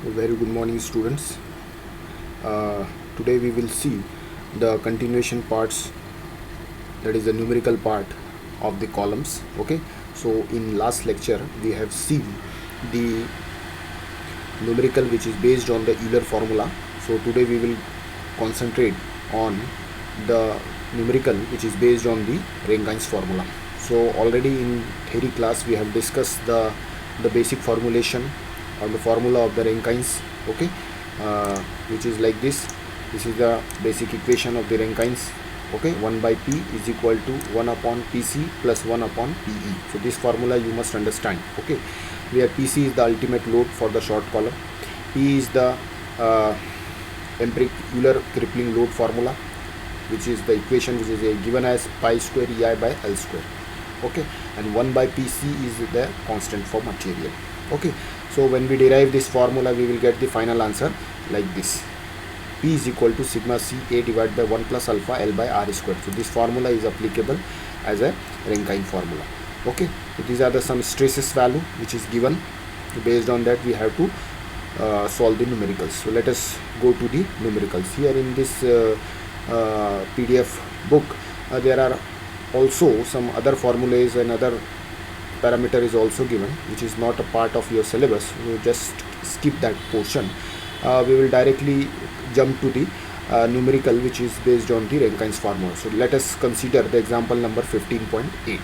Very good morning, students. Today we will see the continuation parts, that is the numerical part of the columns. Okay, so in last lecture we have seen the numerical which is based on the Euler formula. So today we will concentrate on the numerical which is based on the Rankines formula. So already in theory class we have discussed the basic formulation or the formula of the Rankines. Okay, which is like this is the basic equation of the Rankines. Okay, 1 by P is equal to 1 upon PC plus 1 upon PE. So this formula you must understand. Okay, where PC is the ultimate load for the short column, P is the Euler crippling load formula, which is the equation which is given as pi square EI by L square. Okay, and 1 by PC is the constant for material. Okay, so when we derive this formula we will get the final answer like this: P is equal to sigma C A divided by 1 plus alpha L by R square. So this formula is applicable as a Rankine formula. Okay, so these are the some stresses value which is given. Based on that we have to solve the numericals. So let us go to the numericals. Here in this PDF book there are also some other formulas and other parameter is also given, which is not a part of your syllabus. You just skip that portion. We will directly jump to the numerical which is based on the Rankines formula. So let us consider the example number 15.8.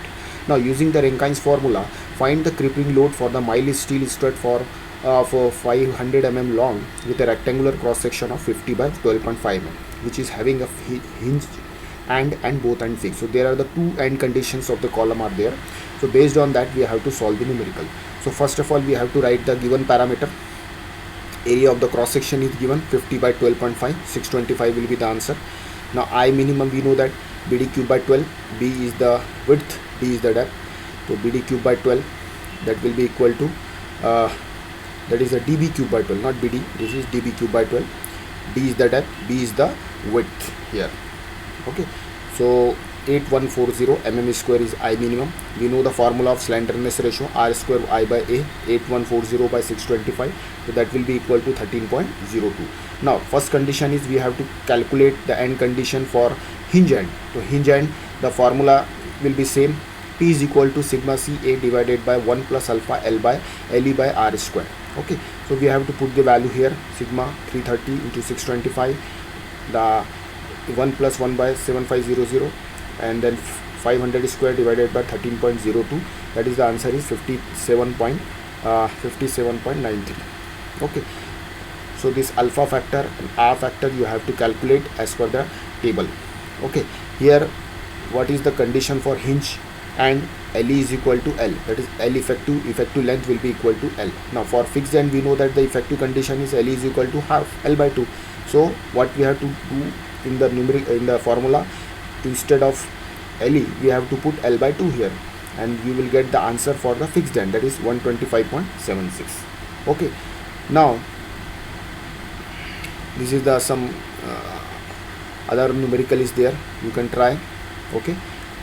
Now using the Rankines formula, find the crippling load for the mild steel stud for 500 mm long with a rectangular cross section of 50 by 12.5 mm, which is having a hinged and both end fixed. So there are the two end conditions of the column are there. So based on that we have to solve the numerical. So first of all we have to write the given parameter. Area of the cross section is given 50 by 12.5, 625 will be the answer. Now I minimum we know that BD cube by 12, B is the width, D is the depth. So BD cube by 12, that will be equal to that is a DB cube by 12, not BD, this is DB cube by 12. D is the depth, B is the width here. Okay, so 8140 mm square is I minimum. We know the formula of slenderness ratio, R square I by A, 8140 by 625, so that will be equal to 13.02. Now first condition is we have to calculate the end condition for hinge end. So hinge end, the formula will be same, P is equal to sigma C A divided by 1 plus alpha L by LE by R square. Okay, so we have to put the value here, sigma 330 into 625, the 1 plus 1 by 7500, and then 500 square divided by 13.02, that is the answer is 57.93. Okay, so this alpha factor and R factor you have to calculate as per the table. Okay, here what is the condition for hinge and LE is equal to L, that is L effective length will be equal to L. Now for fixed end we know that the effective condition is LE is equal to half L by 2. So what we have to do in the in the formula, instead of LE we have to put L by 2 here, and we will get the answer for the fixed end, that is 125.76. okay, now this is the some other numerical is there, you can try. Okay,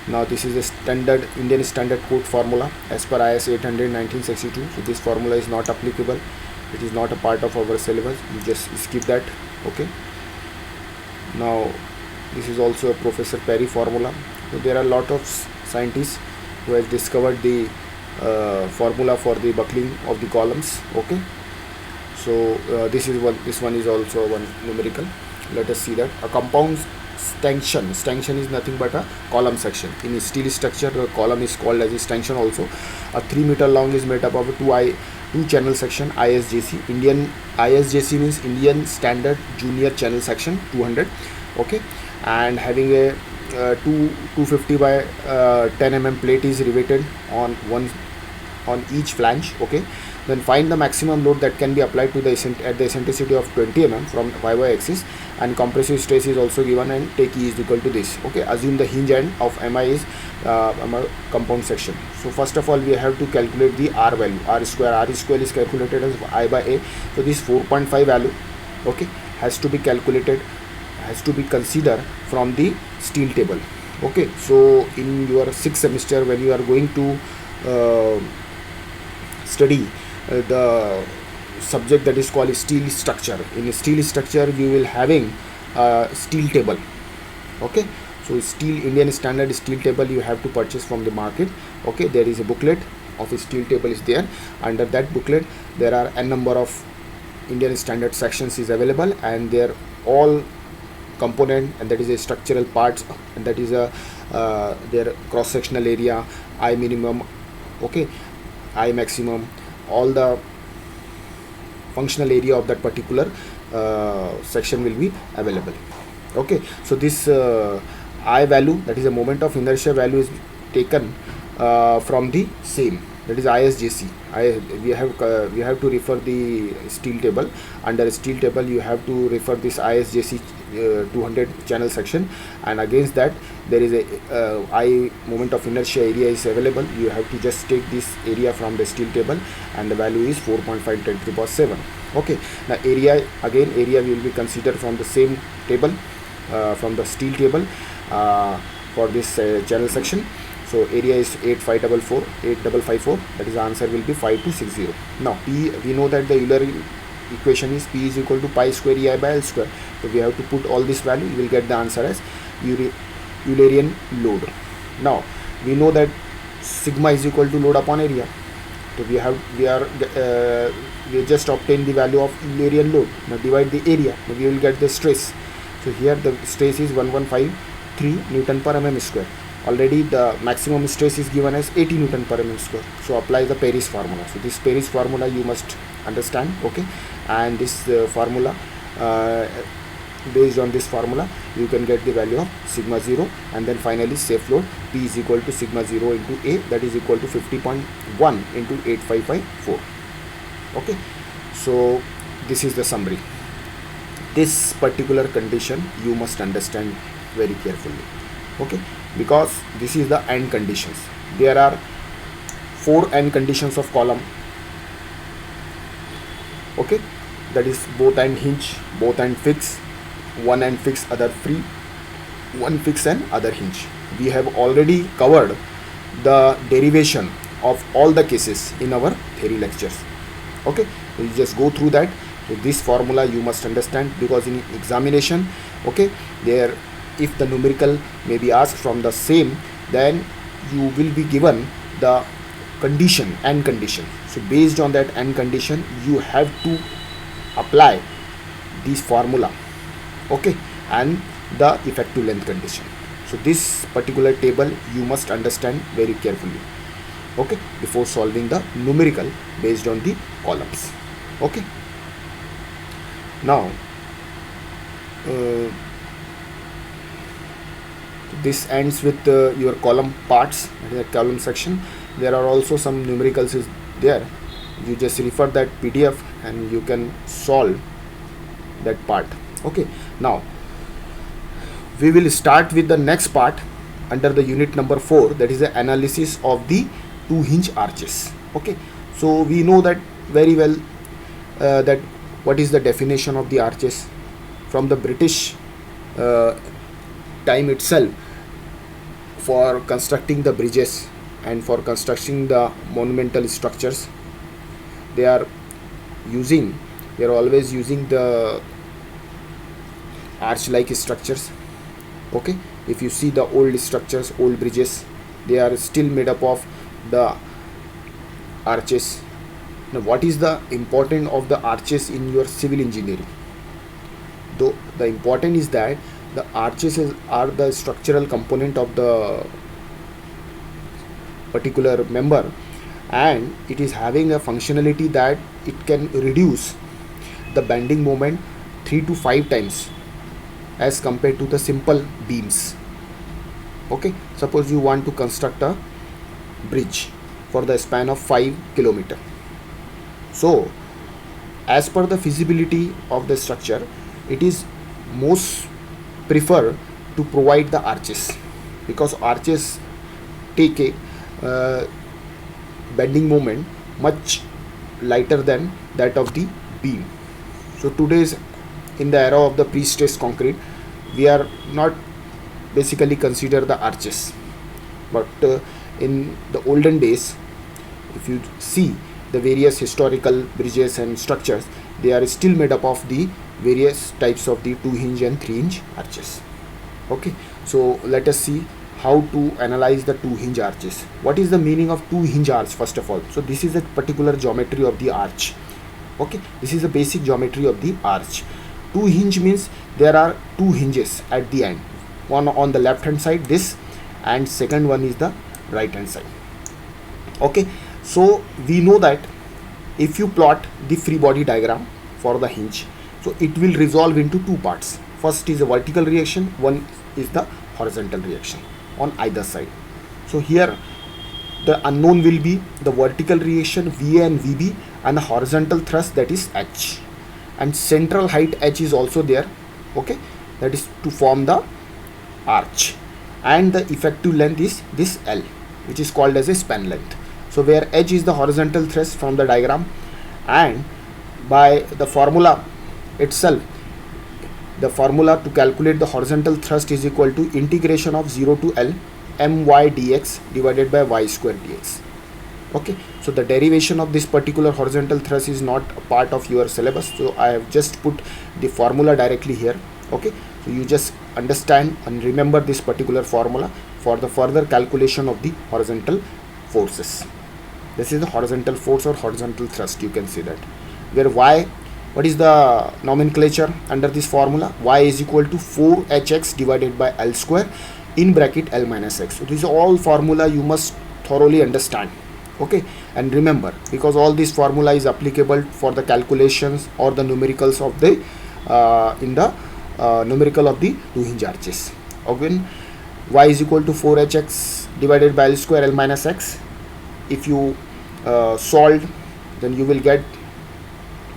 now this is the standard Indian standard code formula as per IS 800 1962. So this formula is not applicable, it is not a part of our syllabus, you just skip that. Okay, now this is also a Professor Perry formula. So there are a lot of scientists who have discovered the formula for the buckling of the columns. Okay, so this one is also one numerical. Let us see that a compound stanchion is nothing but a column section. In steel structure the column is called as a stanchion also. A 3 meter long is made up of a two channel section, ISJC. Indian ISJC means Indian Standard Junior Channel Section 200. Okay, and having a 250 by 10 mm plate is riveted on each flange. Okay, then find the maximum load that can be applied to the at the eccentricity of 20 mm from y axis, and compressive stress is also given, and take E is equal to this. Okay, assume the hinge end of MI is compound section. So first of all we have to calculate the R value, R square is calculated as I by A. So this 4.5 value, okay, has to be calculated, has to be considered from the steel table. Okay, so in your 6th semester when you are going to study the subject that is called steel structure. In steel structure you will having a steel table. Okay, so steel, Indian standard steel table you have to purchase from the market. Okay, there is a booklet of a steel table is there. Under that booklet there are n number of Indian standard sections is available, and they are all component, and that is a structural parts, and that is a their cross sectional area, I minimum, okay, I maximum, all the functional area of that particular section will be available. Okay, so this I value, that is a moment of inertia value, is taken from the same, that is ISJC. We have to refer the steel table. Under steel table you have to refer this ISJC 200 channel section, and against that there is a I moment of inertia area is available. You have to just take this area from the steel table, and the value is 4.5 10 to the power 7. Okay, now area, again area will be considered from the same table, from the steel table, for this channel section. So area is 8554, that is the answer will be 5260. Now P, we know that the Euler equation is P is equal to pi square EI by L square. So we have to put all this value, you will get the answer as Eulerian load. Now we know that sigma is equal to load upon area. So we just obtained the value of Eulerian load. Now divide the area, now we will get the stress. So here the stress is 1153 Newton per mm square. Already the maximum stress is given as 80 Newton per mm square. So apply the Paris formula. So this Paris formula you must understand. Okay, and this formula, based on this formula you can get the value of sigma 0, and then finally safe load P is equal to sigma 0 into A, that is equal to 50.1 into 8554. Okay, so this is the summary. This particular condition you must understand very carefully. Okay, because this is the end conditions. There are 4 end conditions of column. Okay, that is both end hinge, both end fix, one end fix, other free, one fix and other hinge. We have already covered the derivation of all the cases in our theory lectures. Okay, you just go through that. So this formula you must understand, because in examination, okay, there if the numerical may be asked from the same, then you will be given the condition, end condition. So based on that end condition you have to apply this formula, okay, and the effective length condition. So this particular table you must understand very carefully, okay, before solving the numerical based on the columns. Okay, now this ends with your column parts, the column section. There are also some numericals is there. You just refer that PDF and you can solve that part. Okay, now we will start with the next part under the unit number 4, that is the analysis of the 2 hinge arches. Okay, so we know that very well, that what is the definition of the arches from the British time itself. For constructing the bridges and for constructing the monumental structures, they are always using the arch like structures. Okay, if you see the old structures, old bridges, they are still made up of the arches. Now what is the importance of the arches in your civil engineering? Though the important is that the arches are the structural component of the particular member, and it is having a functionality that it can reduce the bending moment 3 to 5 times as compared to the simple beams. Okay, suppose you want to construct a bridge for the span of 5 kilometers. So as per the feasibility of the structure, it is most prefer to provide the arches, because arches take a bending moment much lighter than that of the beam. So today's, in the era of the pre-stressed concrete, we are not basically consider the arches, but in the olden days, if you see, the various historical bridges and structures, they are still made up of the various types of the 2 hinge and 3 hinge arches. Okay, so let us see how to analyze the 2 hinge arches. What is the meaning of 2 hinge arch? First of all, so this is a particular geometry of the arch. Okay, this is a basic geometry of the arch. 2 hinge means there are 2 hinges at the end, one on the left hand side, this, and second one is the right hand side. Okay, so we know that if you plot the free body diagram for the hinge, so it will resolve into 2 parts. First is a vertical reaction, one is the horizontal reaction on either side. So here the unknown will be the vertical reaction VA and VB, and the horizontal thrust, that is H, and central height H is also there. Okay, that is to form the arch, and the effective length is this L, which is called as a span length. So where H is the horizontal thrust from the diagram, and by the formula itself, the formula to calculate the horizontal thrust is equal to integration of 0 to L my dx divided by y square dx. Okay, so the derivation of this particular horizontal thrust is not a part of your syllabus, so I have just put the formula directly here. Okay, so you just understand and remember this particular formula for the further calculation of the horizontal forces. This is the horizontal force or horizontal thrust, you can see that. Where y, what is the nomenclature under this formula? Y is equal to 4hx divided by L square in bracket L minus x. So this is all formula you must thoroughly understand. Okay, and remember, because all this formula is applicable for the calculations or the numericals of the in the numerical of the 2 hinge arches. Again, y is equal to 4hx divided by L square L minus x. If you solve, then you will get,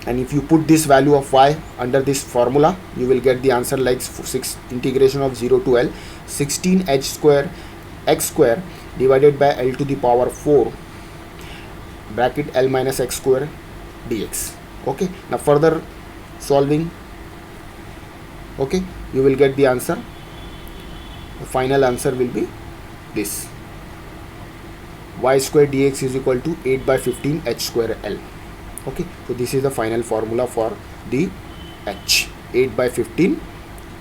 and if you put this value of y under this formula, you will get the answer like 6 integration of 0 to L 16h square x square divided by L to the power 4 bracket L minus x square dx. Okay, now further solving, okay, you will get the answer. The final answer will be this: y square dx is equal to 8 by 15 h square L. Okay, so this is the final formula for the h, 8 by 15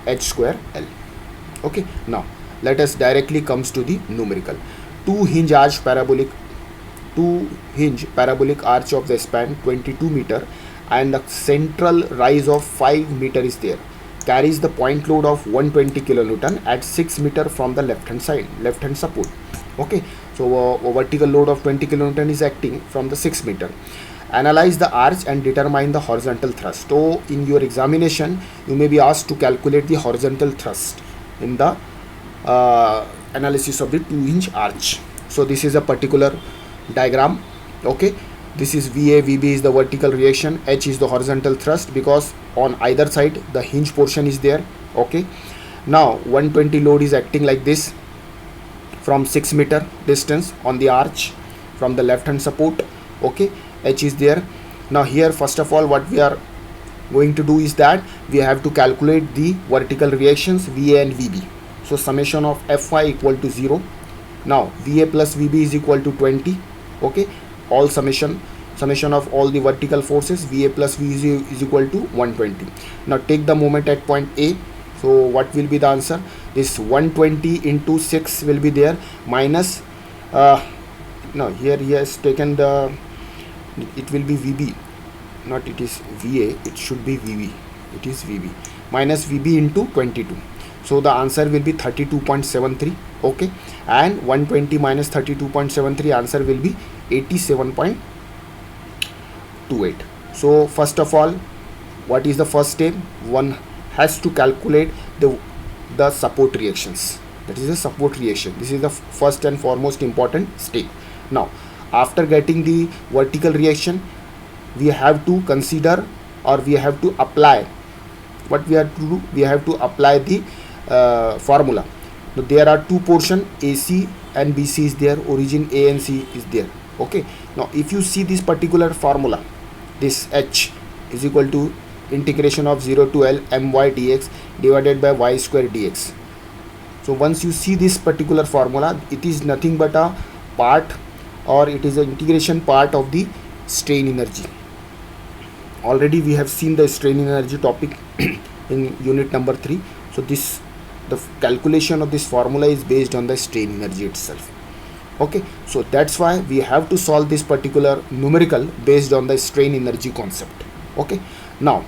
h square L. Okay, now let us directly comes to the numerical. 2 hinge parabolic arch of the span 22 meter and the central rise of 5 meter is there, carries the point load of 120 kilonewton at 6 meter from the left hand side, left hand support. Okay, so a vertical load of 20 kilonewton is acting from the 6 meter. Analyze the arch and determine the horizontal thrust. So in your examination you may be asked to calculate the horizontal thrust in the analysis of the 2 hinge arch. So this is a particular diagram. Okay, this is VA, VB is the vertical reaction, H is the horizontal thrust, because on either side the hinge portion is there. Okay, now 120 load is acting like this from 6 meter distance on the arch from the left hand support. Okay, H is there. Now here first of all what we are going to do is that we have to calculate the vertical reactions VA and VB. So summation of Fy equal to 0. Now VA plus VB is equal to 20. Okay, all summation of all the vertical forces VA plus VB is equal to 120. Now take the moment at point A. So what will be the answer? This 120 into 6 will be there, minus no, here he has taken the, it will be VB, not it is VA, it should be VB, it is VB, minus VB into 22. So the answer will be 32.73. Okay, and 120 minus 32.73, answer will be 87.28. So first of all, what is the first step? One has to calculate the support reactions. That is the support reaction. This is the first and foremost important step. Now after getting the vertical reaction, we have to consider, or we have to apply, what we have to do, we have to apply the formula. So there are two portion, AC and BC is there, origin A and C is there. Okay, now if you see this particular formula, this H is equal to integration of 0 to L my dx divided by y square dx. So once you see this particular formula, it is nothing but a part, or it is an integration part of the strain energy. Already we have seen the strain energy topic in unit number 3. So the calculation of this formula is based on the strain energy itself. Okay, so that's why we have to solve this particular numerical based on the strain energy concept. Okay, now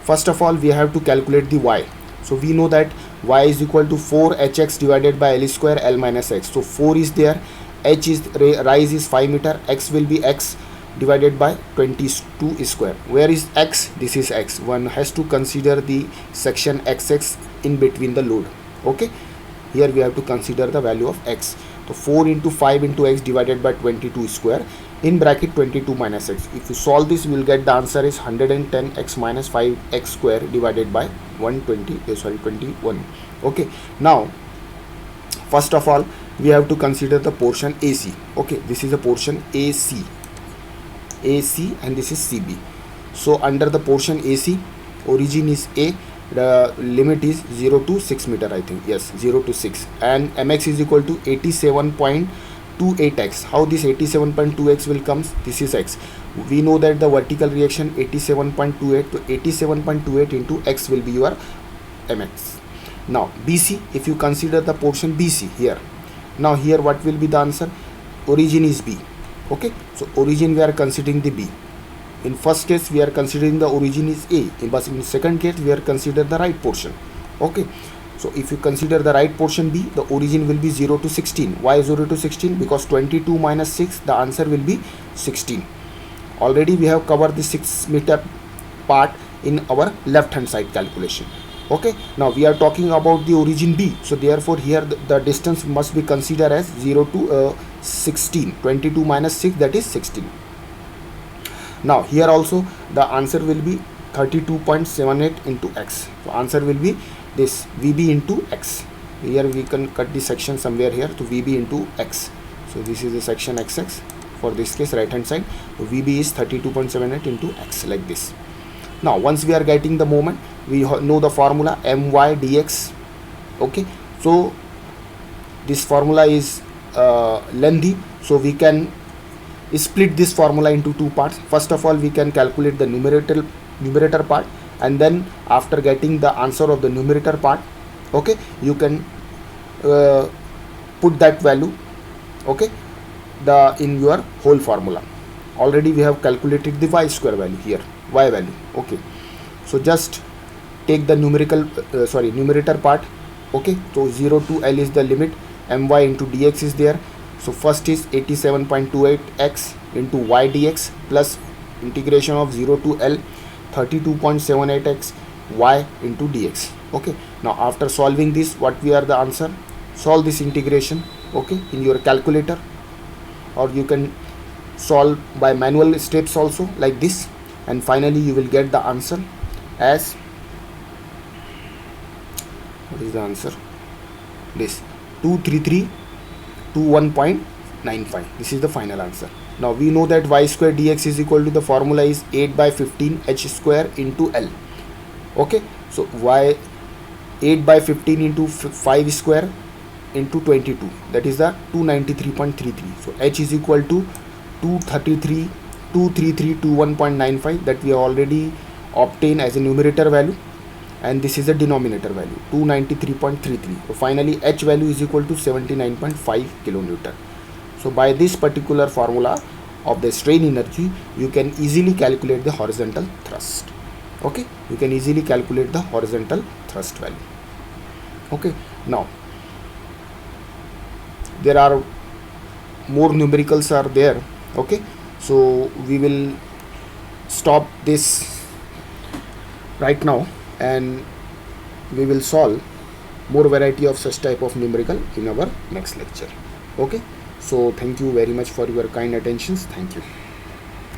first of all we have to calculate the y. So we know that y is equal to 4hx divided by L square L minus x. So 4 is there, h is rise is 5 meter, x will be x divided by 22 square. Where is x? This is x. One has to consider the section xx in between the load. Okay, here we have to consider the value of x. So 4 into 5 into x divided by 22 square in bracket 22 minus x. If you solve this, you will get the answer is 110x minus 5x square divided by 21. Okay, now first of all we have to consider the portion AC. Okay, this is a portion AC and this is CB. So under the portion AC, origin is A, the limit is 0 to 6 meter, I think, yes, 0 to 6, and mx is equal to 87.28x. how this 87.2x will comes? This is x. We know that the vertical reaction 87.28, to 87.28 into x will be your mx. Now BC, if you consider the portion BC here, now here what will be the answer? Origin is B. Okay, so origin we are considering the B. In first case we are considering the origin is A, but in second case we are consider the right portion. Okay, so if you consider the right portion B, the origin will be 0 to 16. Why 0 to 16? Because 22 minus 6, the answer will be 16. Already we have covered the 6 meter part in our left hand side calculation. Okay, now we are talking about the origin B, so therefore here the distance must be considered as 0 to 16. 22 minus 6, that is 16. Now here also the answer will be 32.78 into x. So answer will be this VB into x. Here we can cut the section somewhere here to VB into x. So this is the section xx. For this case right hand side, so VB is 32.78 into x, like this. Now once we are getting the moment, we know the formula my dx. Okay, so this formula is lengthy, so we can split this formula into two parts. First of all we can calculate the numerator part, and then after getting the answer of the numerator part, okay, you can put that value, okay, in your whole formula. Already we have calculated the y square value here, y value. Okay, so just take the numerator part. Okay, so 0 to L is the limit, my into dx is there. So first is 87.28x into y dx plus integration of 0 to L 32.78x y into dx. Okay, now after solving this, what we are the answer? Solve this integration, okay, in your calculator, or you can solve by manual steps also, like this, and finally you will get the answer as, what is the answer? This 23321.95. This is the final answer. Now we know that y square dx is equal to, the formula is 8 by 15 h square into L. Okay, so y 8 by 15 into 5 square into 22, that is the 293.33. so h is equal to 23321.95, that we have already obtained as a numerator value, and this is the denominator value 293.33. so finally h value is equal to 79.5 kilonewton. So by this particular formula of the strain energy, you can easily calculate the horizontal thrust. Okay, you can easily calculate the horizontal thrust value. Okay, now there are more numericals are there. Okay, so we will stop this right now, and we will solve more variety of such type of numerical in our next lecture. Okay, so thank you very much for your kind attentions. Thank you.